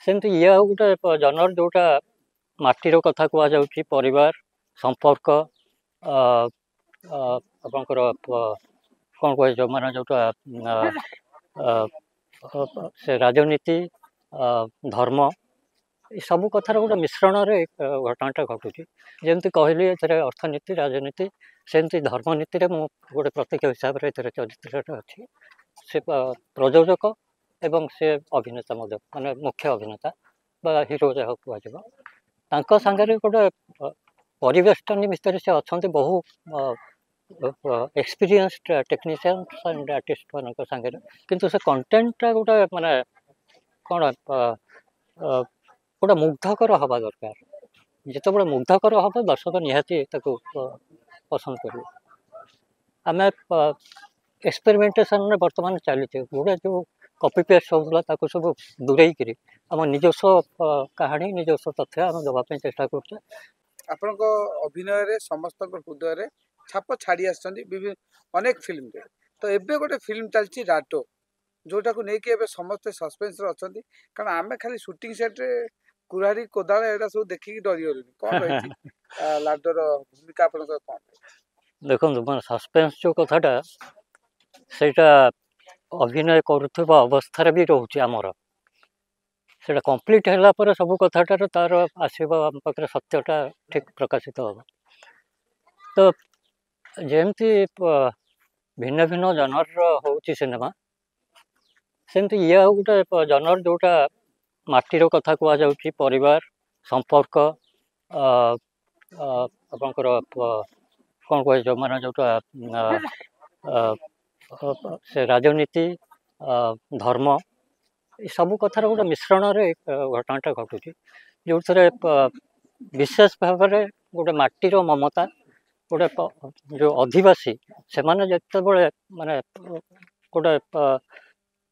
ସେମିତି ଇଏ ଆଉ ଗୋଟେ ଜନର ଯୋଉଟା ମାଟିର କଥା କୁହାଯାଉଛି, ପରିବାର, ସମ୍ପର୍କ, ଆପଣଙ୍କର କ'ଣ କୁହାଯିବ, ମାନେ ଯୋଉଟା ସେ ରାଜନୀତି, ଧର୍ମ, ଏ ସବୁ କଥାର ଗୋଟେ ମିଶ୍ରଣରେ ଘଟଣାଟା ଘଟୁଛି। ଯେମିତି କହିଲି ଏଥିରେ ଅର୍ଥନୀତି, ରାଜନୀତି, ସେମିତି ଧର୍ମନୀତିରେ ମୁଁ ଗୋଟେ ପ୍ରତୀକ ହିସାବରେ ଏଥିରେ ଚରିତ୍ରଟା ଅଛି। ସେ ପ୍ରଯୋଜକ ଏବଂ ସେ ଅଭିନେତା ମଧ୍ୟ, ମାନେ ମୁଖ୍ୟ ଅଭିନେତା ବା ହିରୋ ଯାହା କୁହାଯିବ, ତାଙ୍କ ସାଙ୍ଗରେ ଗୋଟେ ପରିବେଷ୍ଟନୀ ଭିତରେ ସେ ଅଛନ୍ତି ବହୁ ଏକ୍ସପିରିଏନ୍ସଡ ଟେକ୍ନିସିଆନ୍ସ ଆଣ୍ଡ ଆର୍ଟିଷ୍ଟ ମାନଙ୍କ ସାଙ୍ଗରେ। କିନ୍ତୁ ସେ କଣ୍ଟେଣ୍ଟଟା ଗୋଟେ ମାନେ କ'ଣ ଗୋଟେ ମୁଗ୍ଧକର ହେବା ଦରକାର। ଯେତେବେଳେ ମୁଗ୍ଧକର ହେବ ଦର୍ଶକ ନିହାତି ତାକୁ ପସନ୍ଦ କରିବେ। ଆମେ ଏକ୍ସପେରିମେଣ୍ଟେସନରେ ବର୍ତ୍ତମାନ ଚାଲିଛେ, ଗୋଟେ ଯେଉଁ କପି ପେଷ୍ଟ ହେଉଥିଲା ତାକୁ ସବୁ ଦୂରେଇକିରି ଆମ ନିଜସ୍ୱ କାହାଣୀ, ନିଜସ୍ୱ ତଥ୍ୟ ଆମେ ଦେବା ପାଇଁ ଚେଷ୍ଟା କରୁଛେ। ଆପଣଙ୍କ ଅଭିନୟରେ ସମସ୍ତଙ୍କ ହୃଦୟରେ ଛାପ ଛାଡ଼ି ଆସିଛନ୍ତି ଅନେକ ଫିଲ୍ମରେ। ତ ଏବେ ଗୋଟେ ଫିଲ୍ମ ଚାଲିଛି ଲାଡୋ, ଯୋଉଟାକୁ ନେଇକି ଏବେ ସମସ୍ତେ ସସ୍ପେନ୍ସରେ ଅଛନ୍ତି, କାରଣ ଆମେ ଖାଲି ସୁଟିଂ ସେଟ୍ରେ କୁରାଢ଼ୀ କୋଦାଳ ଏଗୁଡ଼ା ସବୁ ଦେଖିକି ଡରିଗଲୁଣି। କ'ଣ ରହିଛି ଲାଡୋର ଭୂମିକା ଆପଣଙ୍କର କ'ଣ? ଦେଖନ୍ତୁ, ମାନେ ସସ୍ପେନ୍ସ ଯେଉଁ କଥାଟା, ସେଇଟା ଅଭିନୟ କରୁଥିବା ଅବସ୍ଥାରେ ବି ରହୁଛି ଆମର। ସେଇଟା କମ୍ପ୍ଲିଟ୍ ହେଲା ପରେ ସବୁ କଥାଟାର ତାର ଆସିବ ଆମ ପାଖରେ, ସତ୍ୟଟା ଠିକ୍ ପ୍ରକାଶିତ ହେବ। ତ ଯେମିତି ଭିନ୍ନ ଭିନ୍ନ ଜନରର ହେଉଛି ସିନେମା, ସେମିତି ଇଏ ଆଉ ଗୋଟେ ଜନର ଯୋଉଟା ମାଟିର କଥା କୁହାଯାଉଛି, ପରିବାର, ସମ୍ପର୍କ, ଆପଣଙ୍କର କ'ଣ କୁହାଯିବ, ମାନେ ଯୋଉଟା ସେ ରାଜନୀତି, ଧର୍ମ, ଏ ସବୁ କଥାର ଗୋଟେ ମିଶ୍ରଣରେ ଘଟଣାଟା ଘଟୁଛି, ଯେଉଁଥିରେ ବିଶେଷ ଭାବରେ ଗୋଟେ ମାଟିର ମମତା, ଗୋଟେ ଯେଉଁ ଅଧିବାସୀ, ସେମାନେ ଯେତେବେଳେ ମାନେ ଗୋଟେ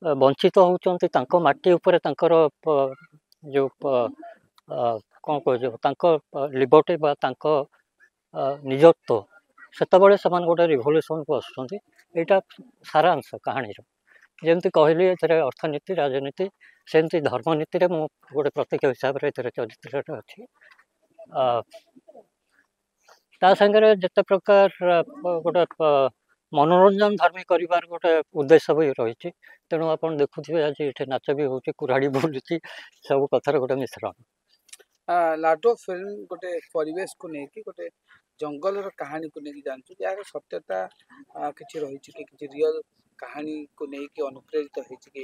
ବଞ୍ଚିତ ହେଉଛନ୍ତି ତାଙ୍କ ମାଟି ଉପରେ, ତାଙ୍କର ଯେଉଁ କ'ଣ କୁହାଯିବ, ତାଙ୍କ ଲିବର୍ଟି ବା ତାଙ୍କ ନିଜତ୍ୱ, ସେତେବେଳେ ସେମାନେ ଗୋଟେ ରିଭଲ୍ୟୁସନକୁ ଆସୁଛନ୍ତି। ଏଇଟା ସାରାଂଶ କାହାଣୀର। ଯେମିତି କହିଲି ଏଥିରେ ଅର୍ଥନୀତି, ରାଜନୀତି, ସେମିତି ଧର୍ମନୀତିରେ ମୁଁ ଗୋଟେ ପ୍ରତୀକ ହିସାବରେ ଏଥିରେ ଚରିତ୍ରଟା ଅଛି। ତା ସାଙ୍ଗରେ ଯେତେ ପ୍ରକାର ଗୋଟେ ମନୋରଞ୍ଜନ ଧର୍ମୀ କରିବାର ଗୋଟେ ଉଦ୍ଦେଶ୍ୟ ବି ରହିଛି। ତେଣୁ ଆପଣ ଦେଖୁଥିବେ ଆଜି ଏଠି ନାଚ ବି ହେଉଛି, କୁରାଢ଼ୀ ବୁଲୁଛି, ସବୁ କଥାର ଗୋଟେ ମିଶ୍ରଣ। ଲାଡୋ ଫିଲ୍ମ ଗୋଟେ ପରିବେଶକୁ ନେଇକି, ଗୋଟେ ଜଙ୍ଗଲର କାହାଣୀକୁ ନେଇକି ଜାଣିଛୁ, ଯାହାର ସତ୍ୟତା କିଛି ରହିଛି କି, କିଛି ରିଅଲ କାହାଣୀକୁ ନେଇକି ଅନୁପ୍ରେରିତ ହେଇଛି କି?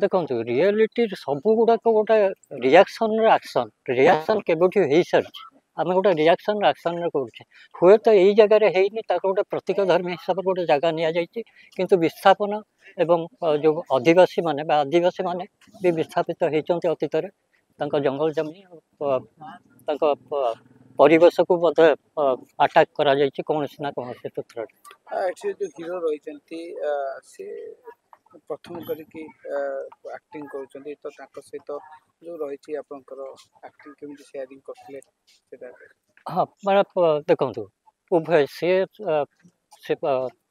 ଦେଖନ୍ତୁ, ରିଆଲିଟି ସବୁ ଗୁଡ଼ାକ ଗୋଟେ ରିଆକ୍ସନର ଆକ୍ସନ୍, ରିଆକ୍ସନ୍ କେବେଠୁ ହେଇସାରିଛି, ଆମେ ଗୋଟେ ରିଆକ୍ସନର ଆକ୍ସନରେ କରୁଛେ। ହୁଏତ ଏଇ ଜାଗାରେ ହେଇନି, ତାକୁ ଗୋଟେ ପ୍ରତୀକ ଧର୍ମୀ ହିସାବରେ ଗୋଟେ ଜାଗା ନିଆଯାଇଛି, କିନ୍ତୁ ବିସ୍ଥାପନ ଏବଂ ଯେଉଁ ଅଧିବାସୀମାନେ ବା ଆଦିବାସୀମାନେ ବି ବିସ୍ଥାପିତ ହେଇଛନ୍ତି ଅତୀତରେ, ତାଙ୍କ ଜଙ୍ଗଲ ଜମି, ତାଙ୍କ ପରିବେଶକୁ ମଧ୍ୟ ଆଟାକ୍ କରାଯାଇଛି କୌଣସି ନା କୌଣସି କ୍ଷେତ୍ରରେ। ଏଠି ଯେଉଁ ହିରୋ ରହିଛନ୍ତି ସେ ପ୍ରଥମ କରିକି ଆକ୍ଟିଂ କରୁଛନ୍ତି, ତ ତାଙ୍କ ସହିତ ଯେଉଁ ରହିଛି ଆପଣଙ୍କର ଆକ୍ଟିଂ କେମିତି ସେୟାରିଂ କରିଥିଲେ ସେଟା? ହଁ, ମାନେ ଦେଖନ୍ତୁ, ଉଭୟ ସେ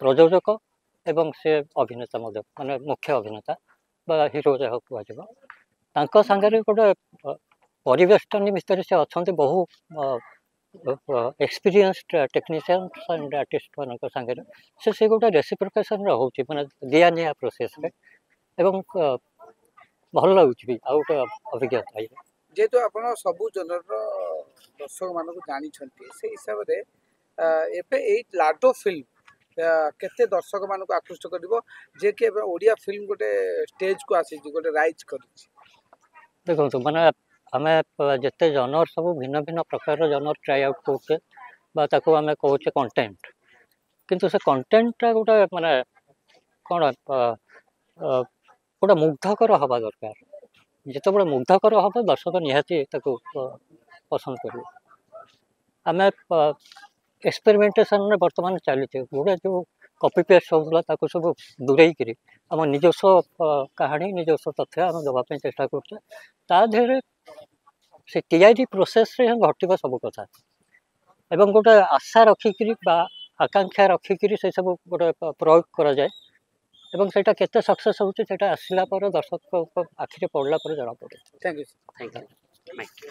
ପ୍ରଯୋଜକ ଏବଂ ସେ ଅଭିନେତା ମଧ୍ୟ, ମାନେ ମୁଖ୍ୟ ଅଭିନେତା ବା ହିରୋ ଯାହା କୁହାଯିବ, ତାଙ୍କ ସାଙ୍ଗରେ ଗୋଟେ ପରିବେଷ୍ଟନୀ ଭିତରେ ସେ ଅଛନ୍ତି ବହୁ ଏକ୍ସପିରିଏନ୍ସଡ ଟେକ୍ନିସିଆନ୍ସ ଆଣ୍ଡ ଆର୍ଟିଷ୍ଟ ମାନଙ୍କ ସାଙ୍ଗରେ। ସେ ଗୋଟେ ରେସିପ୍ରୋକେସନରେ ହେଉଛି, ମାନେ ଦିଆ ନିଆ ପ୍ରୋସେସରେ, ଏବଂ ଭଲ ଲାଗୁଛି ବି, ଆଉ ଗୋଟେ ଅଭିଜ୍ଞତା। ଯେହେତୁ ଆପଣ ସବୁ ଜନର ଦର୍ଶକ ମାନଙ୍କୁ ଜାଣିଛନ୍ତି, ସେଇ ହିସାବରେ ଏବେ ଏଇ ଲାଡୋ ଫିଲ୍ମ କେତେ ଦର୍ଶକ ମାନଙ୍କୁ ଆକୃଷ୍ଟ କରିବ, ଯିଏକି ଏବେ ଓଡ଼ିଆ ଫିଲ୍ମ ଗୋଟେ ଷ୍ଟେଜକୁ ଆସିଛି, ଗୋଟେ ରାଇଜ୍ କରିଛି? ଦେଖନ୍ତୁ, ମାନେ ଆମେ ଯେତେ ଜନର ସବୁ ଭିନ୍ନ ଭିନ୍ନ ପ୍ରକାରର ଜନର ଟ୍ରାଏ ଆଉଟ୍ କରୁଛେ ବା ତାକୁ ଆମେ କହୁଛେ କଣ୍ଟେଣ୍ଟ, କିନ୍ତୁ ସେ କଣ୍ଟେଣ୍ଟଟା ଗୋଟେ ମାନେ କ'ଣ ଗୋଟେ ମୁଗ୍ଧକର ହେବା ଦରକାର। ଯେତେବେଳେ ମୁଗ୍ଧକର ହେବ ଦର୍ଶକ ନିହାତି ତାକୁ ପସନ୍ଦ କରିବେ। ଆମେ ଏକ୍ସପେରିମେଣ୍ଟେସନରେ ବର୍ତ୍ତମାନ ଚାଲିଛେ, ଗୋଟେ ଯେଉଁ କପି ପେଷ୍ଟ ହେଉଥିଲା ତାକୁ ସବୁ ଦୂରେଇକିରି ଆମ ନିଜସ୍ୱ କାହାଣୀ, ନିଜସ୍ୱ ତଥ୍ୟ ଆମେ ଦେବା ପାଇଁ ଚେଷ୍ଟା କରୁଛେ। ତା ଦେହରେ ସେ ତିଆରି ପ୍ରୋସେସରେ ହିଁ ଘଟିବ ସବୁ କଥା, ଏବଂ ଗୋଟେ ଆଶା ରଖିକିରି ବା ଆକାଂକ୍ଷା ରଖିକିରି ସେସବୁ ଗୋଟେ ପ୍ରୟୋଗ କରାଯାଏ, ଏବଂ ସେଇଟା କେତେ ସକ୍ସେସ୍ ହେଉଛି ସେଇଟା ଆସିଲା ପରେ ଦର୍ଶକ ଆଖିରେ ପଡ଼ିଲା ପରେ ଜଣାପଡ଼େ। Thank you. Thank you.